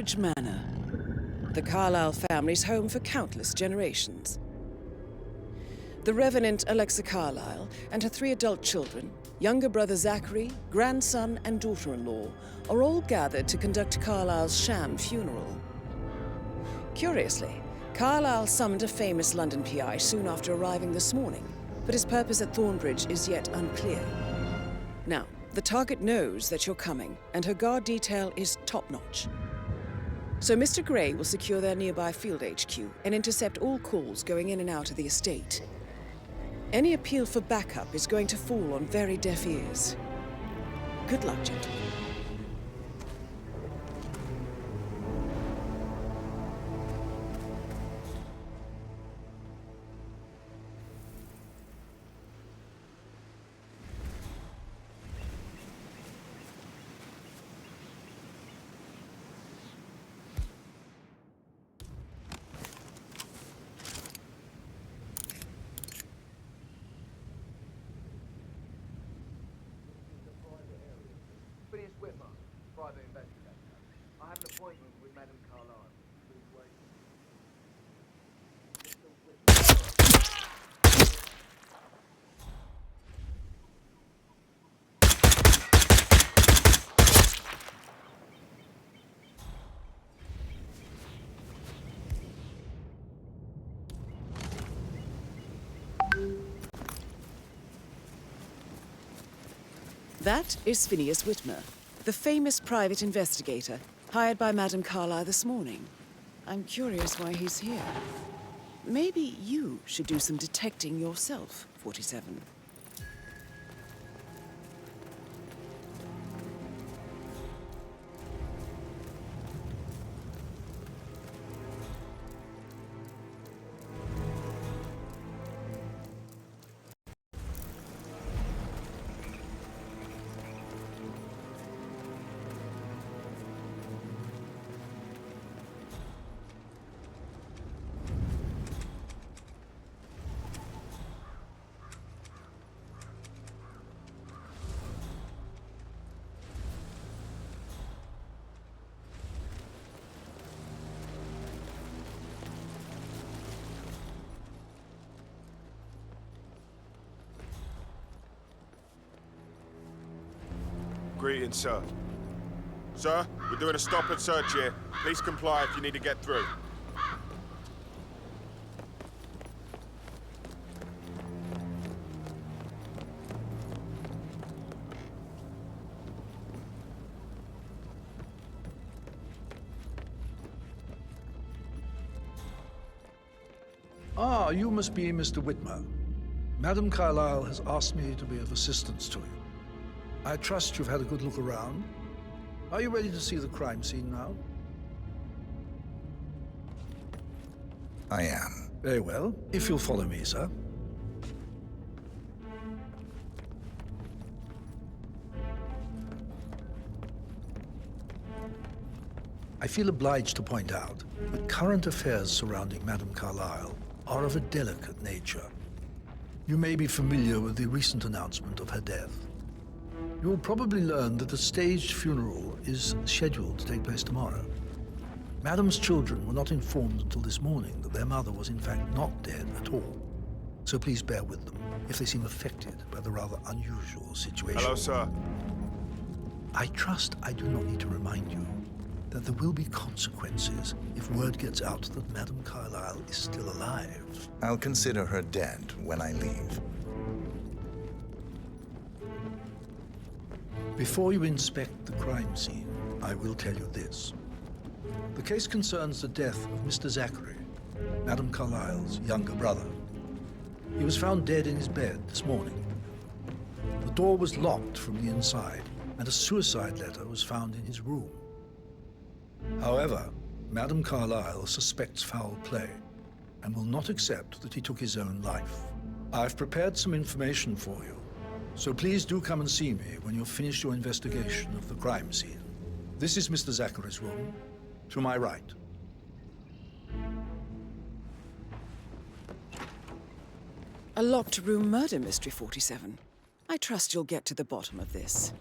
Thornbridge Manor, the Carlisle family's home for countless generations. The Revenant Alexa Carlisle and her 3 adult children, younger brother Zachary, grandson and daughter-in-law, are all gathered to conduct Carlisle's sham funeral. Curiously, Carlisle summoned a famous London PI soon after arriving this morning, but his purpose at Thornbridge is yet unclear. Now, the target knows that you're coming, and her guard detail is top-notch. So Mr. Gray will secure their nearby field HQ and intercept all calls going in and out of the estate. Any appeal for backup is going to fall on very deaf ears. Good luck, gentlemen. Private investigator. I have an appointment with Madame Carlisle. Please wait. That is Phineas Whitmer, the famous private investigator hired by Madame Carlisle this morning. I'm curious why he's here. Maybe you should do some detecting yourself, 47. Greetings, sir. Sir, we're doing a stop and search here. Please comply if you need to get through. Ah, you must be Mr. Whitmer. Madame Carlisle has asked me to be of assistance to you. I trust you've had a good look around. Are you ready to see the crime scene now? I am. Very well. If you'll follow me, sir. I feel obliged to point out that current affairs surrounding Madame Carlisle are of a delicate nature. You may be familiar with the recent announcement of her death. You will probably learn that a staged funeral is scheduled to take place tomorrow. Madame's children were not informed until this morning that their mother was in fact not dead at all. So please bear with them if they seem affected by the rather unusual situation. Hello, sir. I trust I do not need to remind you that there will be consequences if word gets out that Madame Carlisle is still alive. I'll consider her dead when I leave. Before you inspect the crime scene, I will tell you this. The case concerns the death of Mr. Zachary, Madame Carlisle's younger brother. He was found dead in his bed this morning. The door was locked from the inside, and a suicide letter was found in his room. However, Madame Carlisle suspects foul play and will not accept that he took his own life. I've prepared some information for you, so please do come and see me when you've finished your investigation of the crime scene. This is Mr. Zachary's room, to my right. A locked room murder mystery, 47. I trust you'll get to the bottom of this.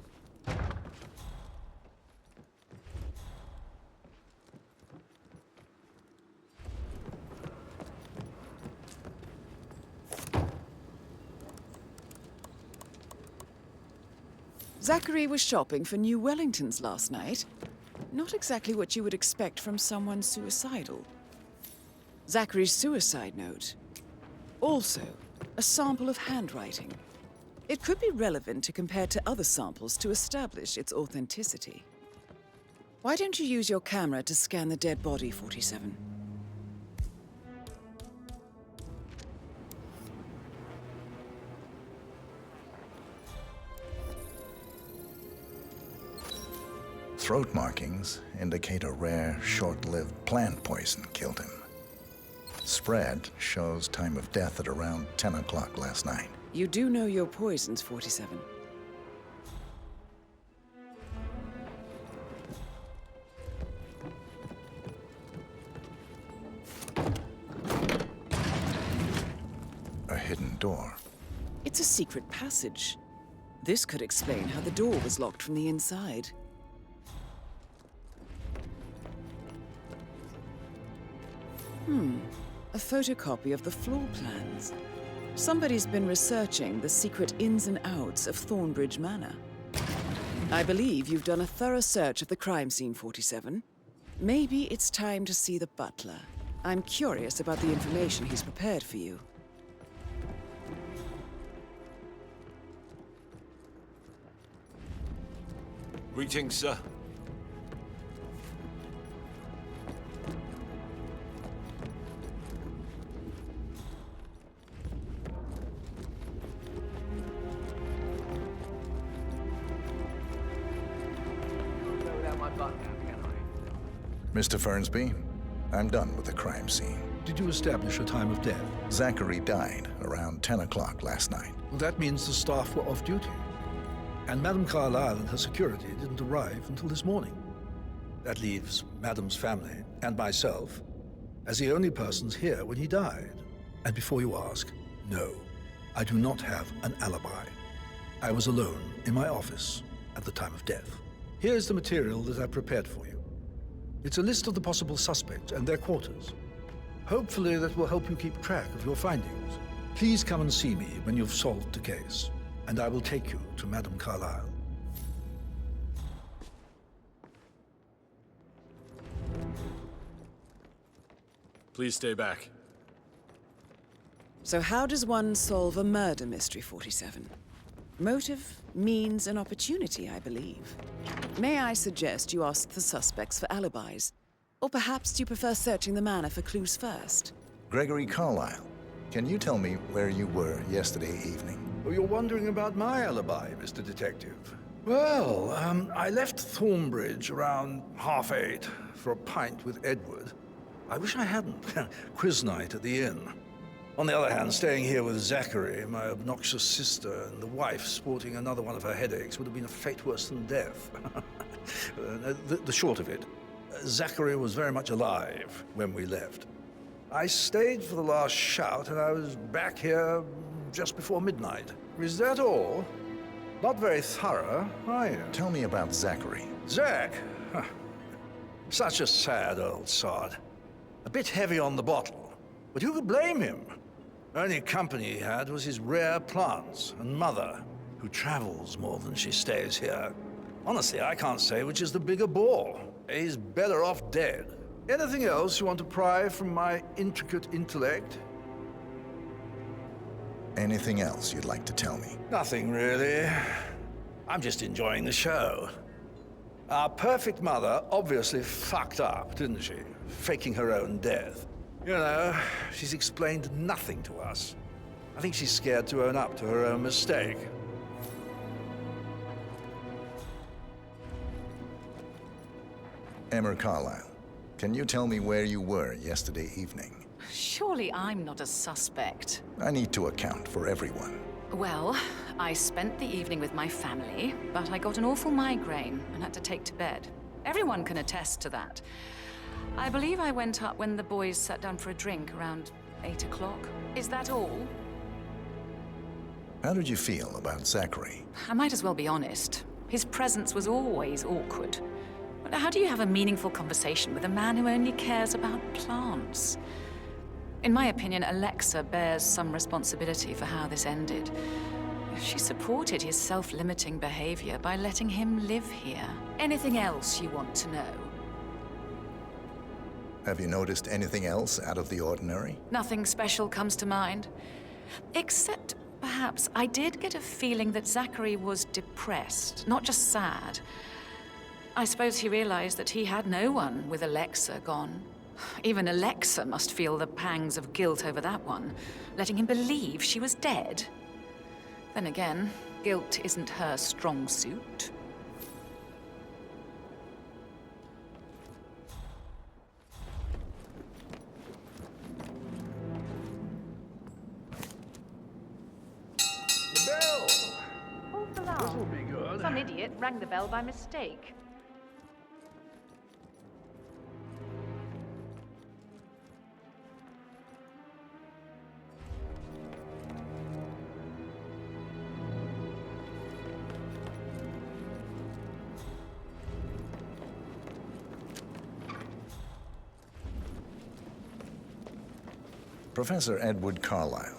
Zachary was shopping for new Wellingtons last night. Not exactly what you would expect from someone suicidal. Zachary's suicide note. Also, a sample of handwriting. It could be relevant to compare to other samples to establish its authenticity. Why don't you use your camera to scan the dead body, 47? Throat markings indicate a rare, short-lived plant poison killed him. Spread shows time of death at around 10 o'clock last night. You do know your poisons, 47. A hidden door. It's a secret passage. This could explain how the door was locked from the inside. A photocopy of the floor plans. Somebody's been researching the secret ins and outs of Thornbridge Manor. I believe you've done a thorough search of the crime scene, 47. Maybe it's time to see the butler. I'm curious about the information he's prepared for you. Greetings, sir. Go without my button now, can I? Mr. Fernsby, I'm done with the crime scene. Did you establish a time of death? Zachary died around 10 o'clock last night. Well, that means the staff were off duty. And Madame Carslisle and her security didn't arrive until this morning. That leaves Madame's family and myself as the only persons here when he died. And before you ask, no, I do not have an alibi. I was alone in my office at the time of death. Here's the material that I prepared for you. It's a list of the possible suspects and their quarters. Hopefully that will help you keep track of your findings. Please come and see me when you've solved the case, and I will take you to Madame Carslisle. Please stay back. So how does one solve a murder mystery, 47? Motive, means, and opportunity, I believe. May I suggest you ask the suspects for alibis? Or perhaps you prefer searching the manor for clues first? Gregory Carlyle, can you tell me where you were yesterday evening? Oh, you're wondering about my alibi, Mr. Detective. Well, I left Thornbridge around 8:30 for a pint with Edward. I wish I hadn't. Quiz night at the inn. On the other hand, staying here with Zachary, my obnoxious sister, and the wife sporting another one of her headaches would have been a fate worse than death. The short of it, Zachary was very much alive when we left. I stayed for the last shout, and I was back here just before midnight. Is that all? Not very thorough, are you? Tell me about Zachary. Zach? Huh. Such a sad old sod. A bit heavy on the bottle, but who could blame him? Only company he had was his rare plants and mother, who travels more than she stays here. Honestly, I can't say which is the bigger bore. He's better off dead. Anything else you want to pry from my intricate intellect? Anything else you'd like to tell me? Nothing, really. I'm just enjoying the show. Our perfect mother obviously fucked up, didn't she? Faking her own death. You know, she's explained nothing to us. I think she's scared to own up to her own mistake. Emma Carlyle, can you tell me where you were yesterday evening? Surely I'm not a suspect. I need to account for everyone. Well, I spent the evening with my family, but I got an awful migraine and had to take to bed. Everyone can attest to that. I believe I went up when the boys sat down for a drink around 8 o'clock. Is that all? How did you feel about Zachary? I might as well be honest. His presence was always awkward. But how do you have a meaningful conversation with a man who only cares about plants? In my opinion, Alexa bears some responsibility for how this ended. She supported his self-limiting behavior by letting him live here. Anything else you want to know? Have you noticed anything else out of the ordinary? Nothing special comes to mind. Except, perhaps, I did get a feeling that Zachary was depressed, not just sad. I suppose he realized that he had no one with Alexa gone. Even Alexa must feel the pangs of guilt over that one, letting him believe she was dead. Then again, guilt isn't her strong suit. The bell! False This will alarm. be good. Some idiot rang the bell by mistake. Professor Edward Carlisle,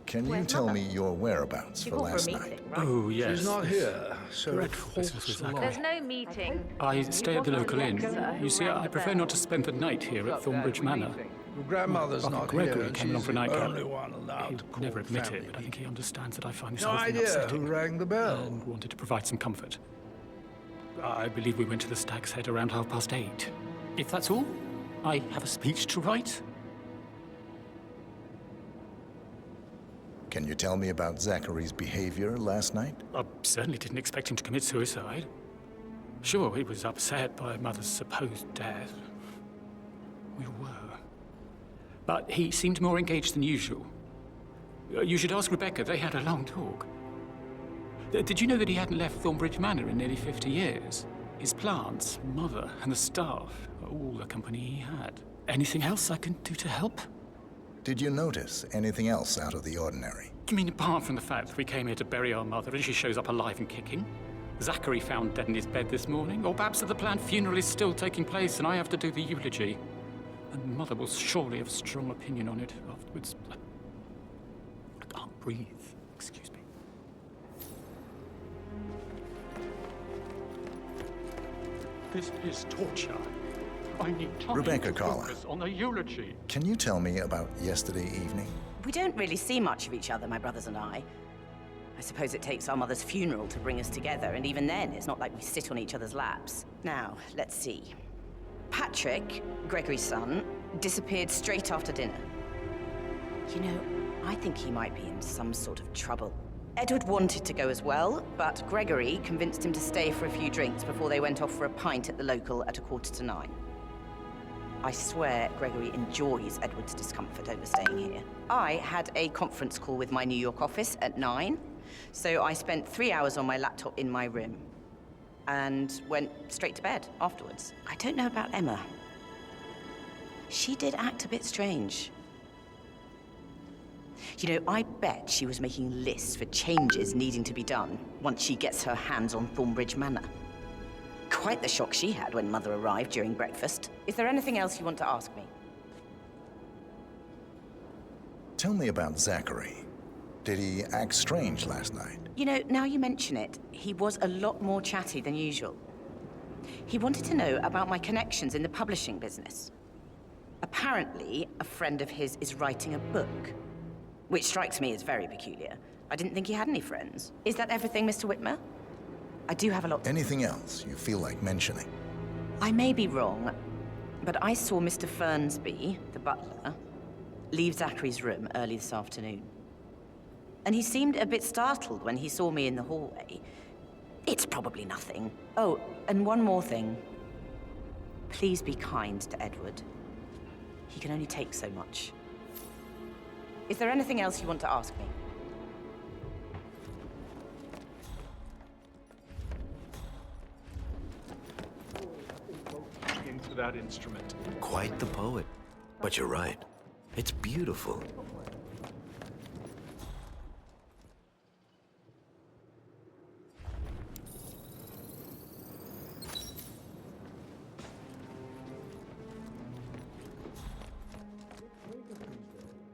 can you tell me your whereabouts for last night? Oh, yes. She's not here, so Dreadful business with false Zachary. alarm. There's no meeting. I stay at the local inn. You see, I prefer not to spend the night here at Thornbridge Manor. Your grandmother's Uncle not Gregory here, and came along she's for a the nightcap. only one allowed He'd to call never admit family it, but I think he people. understands that I find this No whole thing idea upsetting who rang the bell. and wanted to provide some comfort. I believe we went to the Stag's Head around 8:30. If that's all, I have a speech to write. Can you tell me about Zachary's behavior last night? I certainly didn't expect him to commit suicide. Sure, he was upset by Mother's supposed death. We were. But he seemed more engaged than usual. You should ask Rebecca. They had a long talk. Did you know that he hadn't left Thornbridge Manor in nearly 50 years? His plants, Mother, and the staff are all the company he had. Anything else I can do to help? Did you notice anything else out of the ordinary? You mean apart from the fact that we came here to bury our mother and she shows up alive and kicking? Zachary found dead in his bed this morning? Or perhaps that the planned funeral is still taking place and I have to do the eulogy? And Mother will surely have a strong opinion on it afterwards. I can't breathe. Excuse me. This is torture. I need time Rebecca to Carlisle. focus on the eulogy. Can you tell me about yesterday evening? We don't really see much of each other, my brothers and I. I suppose it takes our mother's funeral to bring us together, and even then, it's not like we sit on each other's laps. Now, let's see. Patrick, Gregory's son, disappeared straight after dinner. You know, I think he might be in some sort of trouble. Edward wanted to go as well, but Gregory convinced him to stay for a few drinks before they went off for a pint at the local at 9:15. I swear Gregory enjoys Edward's discomfort over staying here. I had a conference call with my New York office at 9, so I spent 3 hours on my laptop in my room and went straight to bed afterwards. I don't know about Emma. She did act a bit strange. You know, I bet she was making lists for changes needing to be done once she gets her hands on Thornbridge Manor. Quite the shock she had when Mother arrived during breakfast. Is there anything else you want to ask me? Tell me about Zachary. Did he act strange last night? You know, now you mention it, he was a lot more chatty than usual. He wanted to know about my connections in the publishing business. Apparently, a friend of his is writing a book, which strikes me as very peculiar. I didn't think he had any friends. Is that everything, Mr. Whitmer? I do have a lot to... Anything else you feel like mentioning? I may be wrong, but I saw Mr. Fernsby, the butler, leave Zachary's room early this afternoon. And he seemed a bit startled when he saw me in the hallway. It's probably nothing. Oh, and one more thing. Please be kind to Edward. He can only take so much. Is there anything else you want to ask me? Into that instrument. Quite the poet. But you're right. It's beautiful.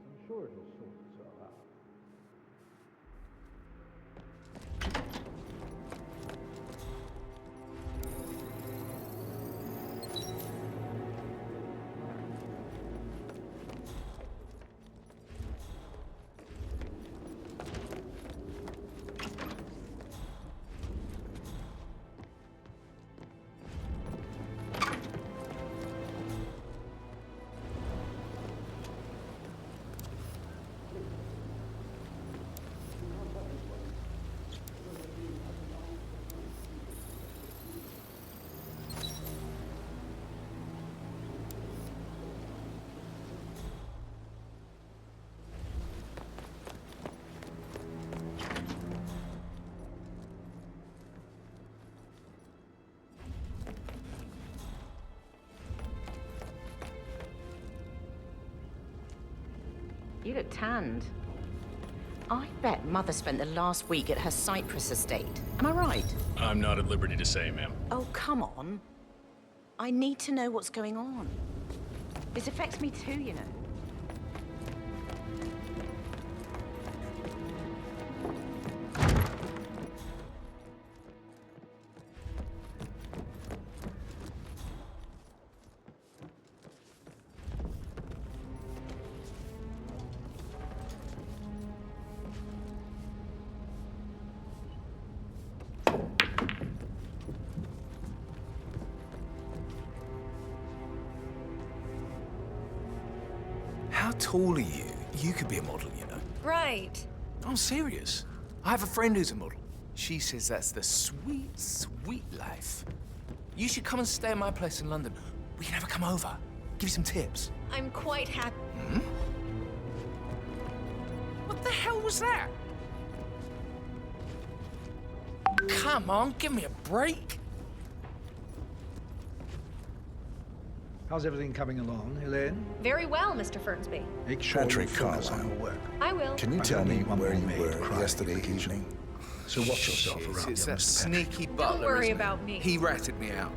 I'm sure it'll sort itself out. You look tanned. I bet Mother spent the last week at her Cyprus estate. Am I right? I'm not at liberty to say, ma'am. Oh, come on. I need to know what's going on. This affects me too, you know. How tall are you? You could be a model, you know. Right. I'm serious. I have a friend who's a model. She says that's the sweet, sweet life. You should come and stay at my place in London. We can have her come over. Give you some tips. I'm quite happy. Hmm? What the hell was that? Come on, give me a break. How's everything coming along, Elaine? Very well, Mr. Fernsby. Make sure Patrick you focus on Carslisle. your work. I will. Can you I tell don't me need one where more you maid were crying yesterday in the kitchen. evening? So watch yourself Shit, around it's here, that Mr. Patrick. sneaky butler, worry isn't it? about me. He ratted me out.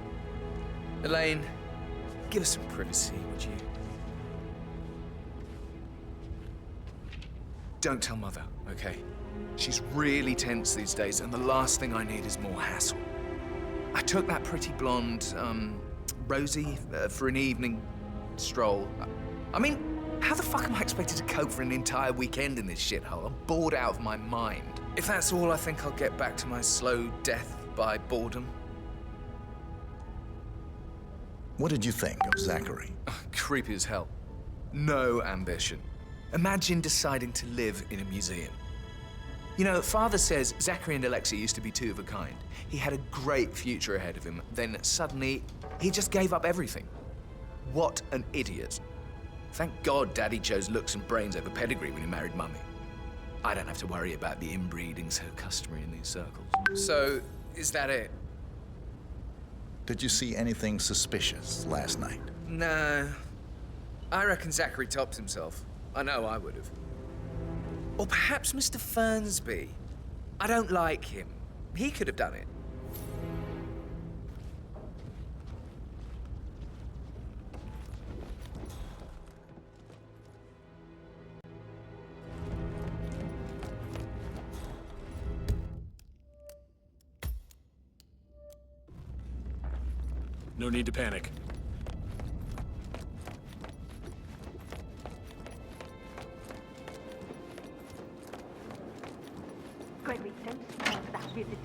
Elaine, give us some privacy, would you? Don't tell Mother, okay? She's really tense these days, and the last thing I need is more hassle. I took that pretty blonde, Rosie, for an evening stroll. I mean, how the fuck am I expected to cope for an entire weekend in this shithole? I'm bored out of my mind. If that's all, I think I'll get back to my slow death by boredom. What did you think of Zachary? Creepy as hell. No ambition. Imagine deciding to live in a museum. You know, Father says Zachary and Alexia used to be two of a kind. He had a great future ahead of him. Then suddenly, he just gave up everything. What an idiot. Thank God Daddy chose looks and brains over pedigree when he married Mummy. I don't have to worry about the inbreeding so customary in these circles. So, is that it? Did you see anything suspicious last night? No. I reckon Zachary topped himself. I know I would have. Or perhaps Mr. Fernsby. I don't like him. He could have done it. No need to panic. Gregory, don't start that visitation.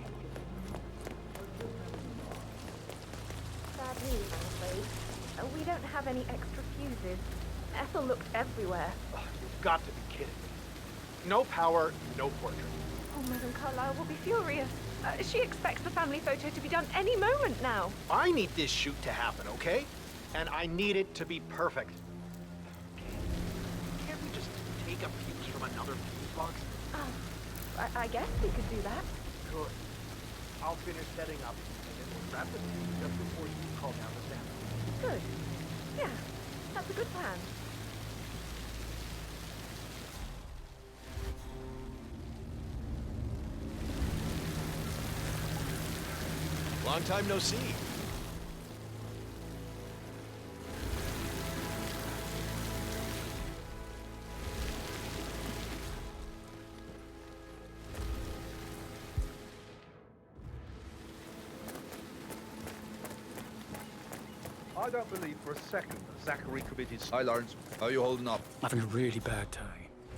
Bad news, I'm afraid. We don't have any extra fuses. Ethel looked everywhere. Oh, you've got to be kidding me. No power, no portrait. Oh, Madame Carlisle will be furious. She expects the family photo to be done any moment now. I need this shoot to happen, okay? And I need it to be perfect. Can't we just take a fuse from another fuse box? I guess we could do that. Good. I'll finish setting up, and then we'll wrap the fuse just before you call down the sample. Good. Yeah, that's a good plan. Long time no see. I don't believe for a second that Zachary committed... Hi, Lawrence. How are you holding up? Having a really bad day.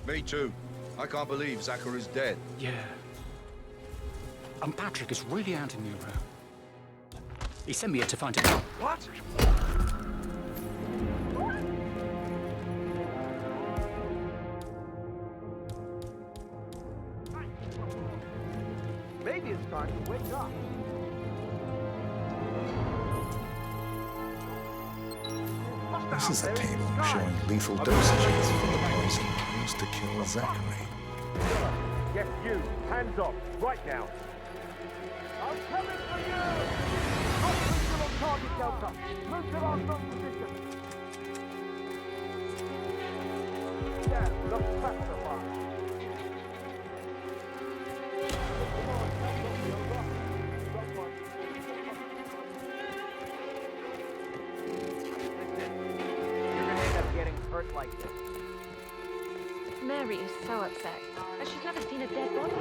Me too. I can't believe Zachary's dead. Yeah. Patrick is really hounding me around. He sent me here to find him. What? Maybe it's time to wake up. This is a table showing lethal dosages for the poison used to kill Zachary. Yes, you. Hands off. Right now. I'm coming for you! Hospital on target, Delta. Move to our front position. Yeah, Enough faster, Mark. Come on, hands up, Yoga. Someone. Listen, you're gonna end up getting hurt like this. Mary is so upset, and she's never seen a dead body.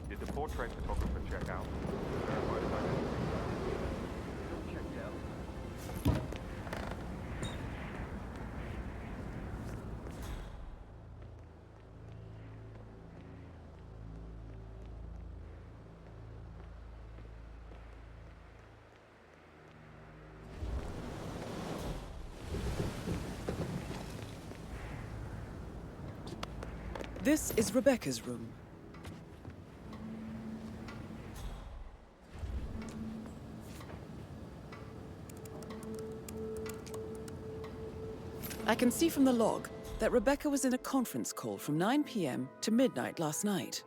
Did the portrait photographer check out? Verified his identity. Checked out. This is Rebecca's room. I can see from the log that Rebecca was in a conference call from 9 p.m. to midnight last night.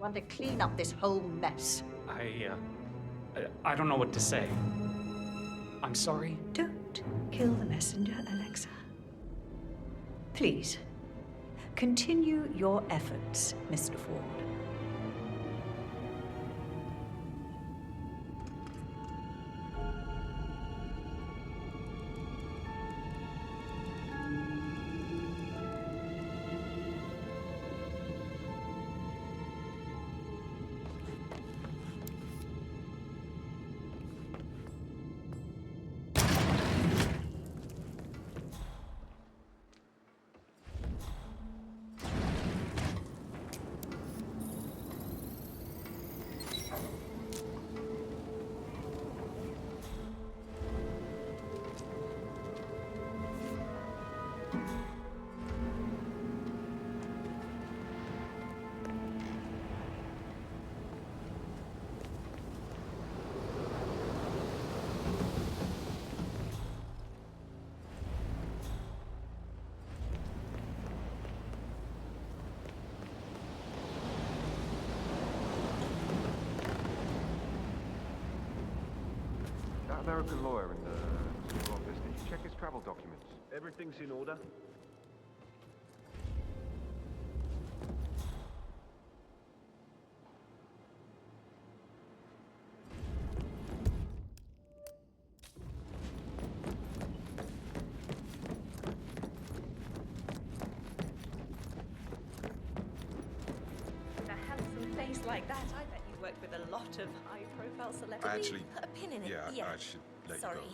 Want to clean up this whole mess. I don't know what to say. I'm sorry. Don't kill the messenger, Alexa. Please, continue your efforts, Mr. Ford. That American lawyer in the civil office, did you check his travel documents? Everything's in order. With a handsome face like that, I bet you work with a lot of high-profile celebrities. I actually... Put a pin in it. Yeah, I should let Sorry. you go.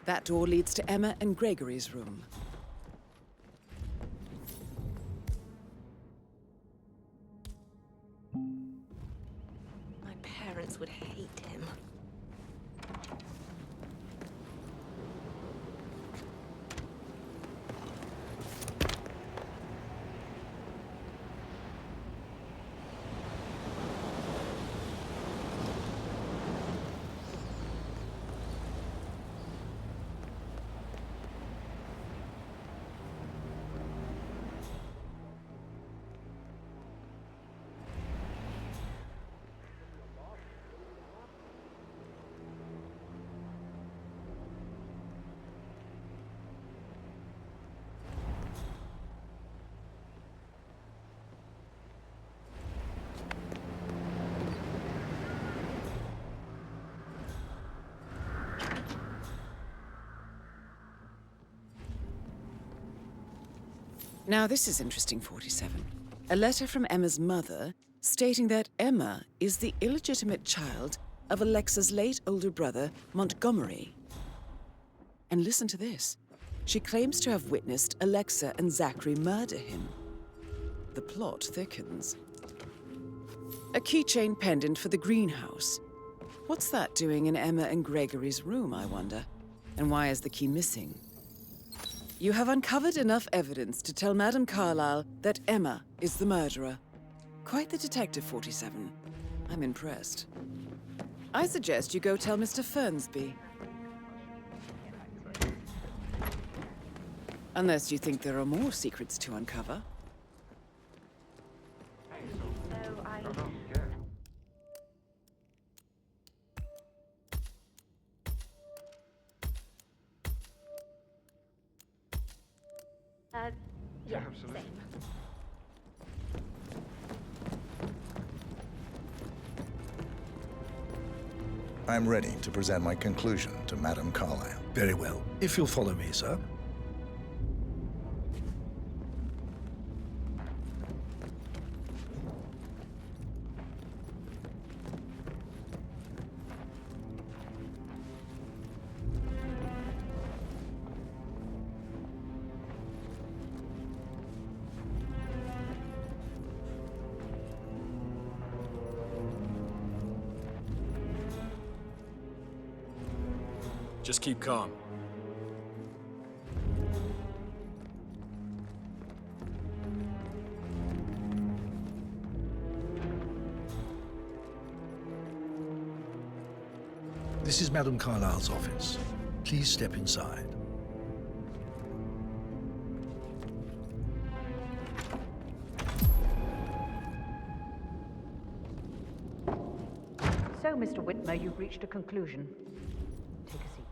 That door leads to Emma and Gregory's room. My parents would hate him. Now this is interesting, 47. A letter from Emma's mother stating that Emma is the illegitimate child of Alexa's late older brother, Montgomery. And listen to this. She claims to have witnessed Alexa and Zachary murder him. The plot thickens. A keychain pendant for the greenhouse. What's that doing in Emma and Gregory's room, I wonder? And why is the key missing? You have uncovered enough evidence to tell Madame Carslisle that Emma is the murderer. Quite the detective, 47. I'm impressed. I suggest you go tell Mr. Fernsby. Unless you think there are more secrets to uncover. Yeah, absolutely. I'm ready to present my conclusion to Madame Carslisle. Very well. If you'll follow me, sir. Just keep calm. This is Madame Carslisle's office. Please step inside. So, Mr. Whitmer, you've reached a conclusion. Take a seat.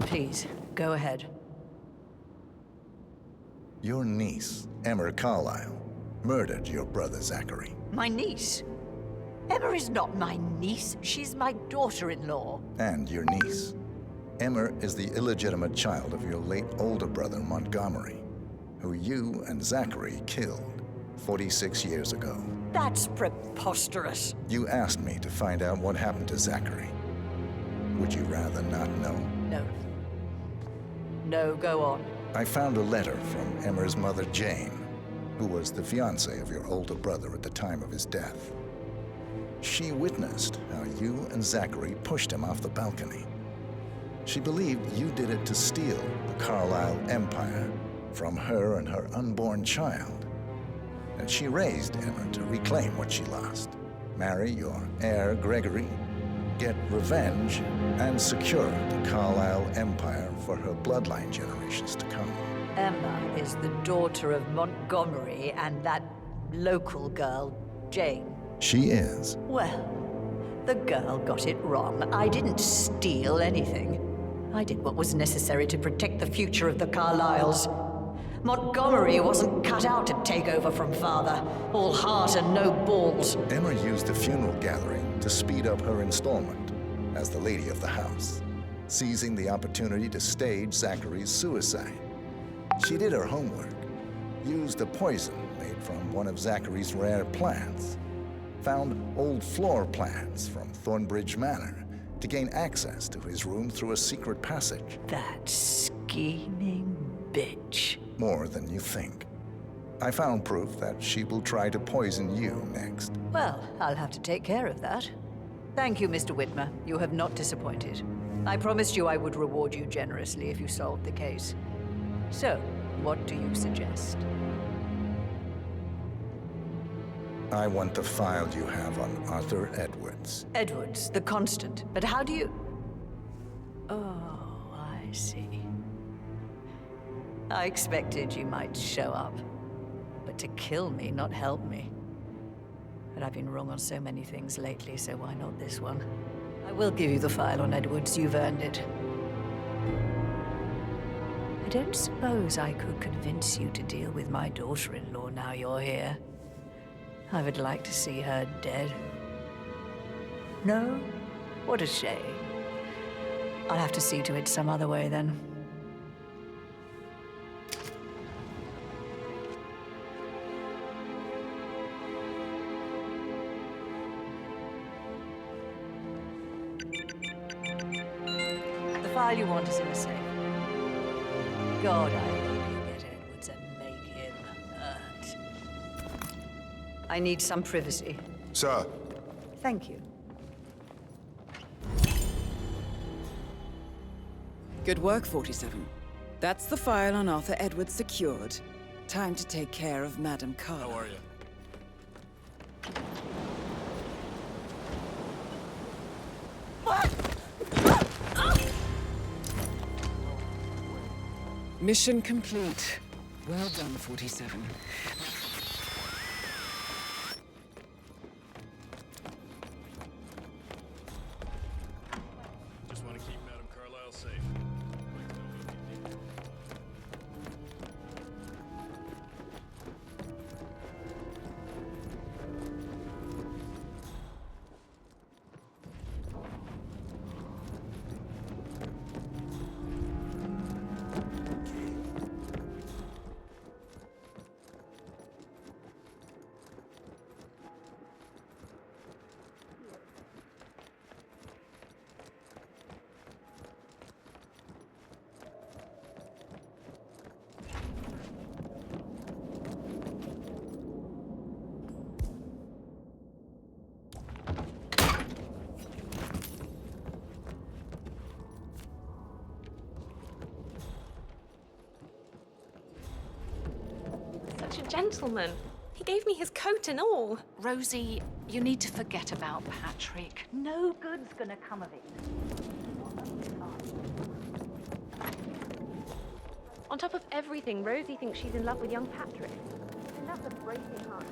Please, go ahead. Your niece, Emma Carslisle, murdered your brother Zachary. My niece? Emma is not my niece. She's my daughter-in-law. And your niece. Emma is the illegitimate child of your late older brother Montgomery, who you and Zachary killed 46 years ago. That's preposterous. You asked me to find out what happened to Zachary. Would you rather not know? No. No, go on. I found a letter from Emma's mother, Jane, who was the fiancée of your older brother at the time of his death. She witnessed how you and Zachary pushed him off the balcony. She believed you did it to steal the Carslisle empire from her and her unborn child. And she raised Emma to reclaim what she lost, marry your heir, Gregory, get revenge, and secure the Carslisle empire for her bloodline generations to come. Emma is the daughter of Montgomery and that local girl, Jane. She is. Well, the girl got it wrong. I didn't steal anything. I did what was necessary to protect the future of the Carslisles. Montgomery wasn't cut out to take over from father. All heart and no balls. Emma used the funeral gathering to speed up her installment as the lady of the house, seizing the opportunity to stage Zachary's suicide. She did her homework, used a poison made from one of Zachary's rare plants, found old floor plans from Thornbridge Manor to gain access to his room through a secret passage. That scheming bitch. More than you think. I found proof that she will try to poison you next. Well, I'll have to take care of that. Thank you, Mr. Whitmer. You have not disappointed. I promised you I would reward you generously if you solved the case. So, what do you suggest? I want the file you have on Arthur Edwards. Edwards, the constant. But how do you... Oh, I see. I expected you might show up. But to kill me, not help me. But I've been wrong on so many things lately, so why not this one? I will give you the file on Edwards. You've earned it. I don't suppose I could convince you to deal with my daughter-in-law now you're here. I would like to see her dead. No? What a shame. I'll have to see to it some other way then. file you want is in a safe. God, I hope you get Edwards and make him hurt. I need some privacy. Sir. Thank you. Good work, 47. That's the file on Arthur Edwards secured. Time to take care of Madame Carlisle. How are you? Mission complete. Well done, 47. Just want to keep Madame Carlisle safe. Such a gentleman. He gave me his coat and all. Rosie, you need to forget about Patrick. No good's gonna come of it. On top of everything, Rosie thinks she's in love with young Patrick. And that's a breaking heart.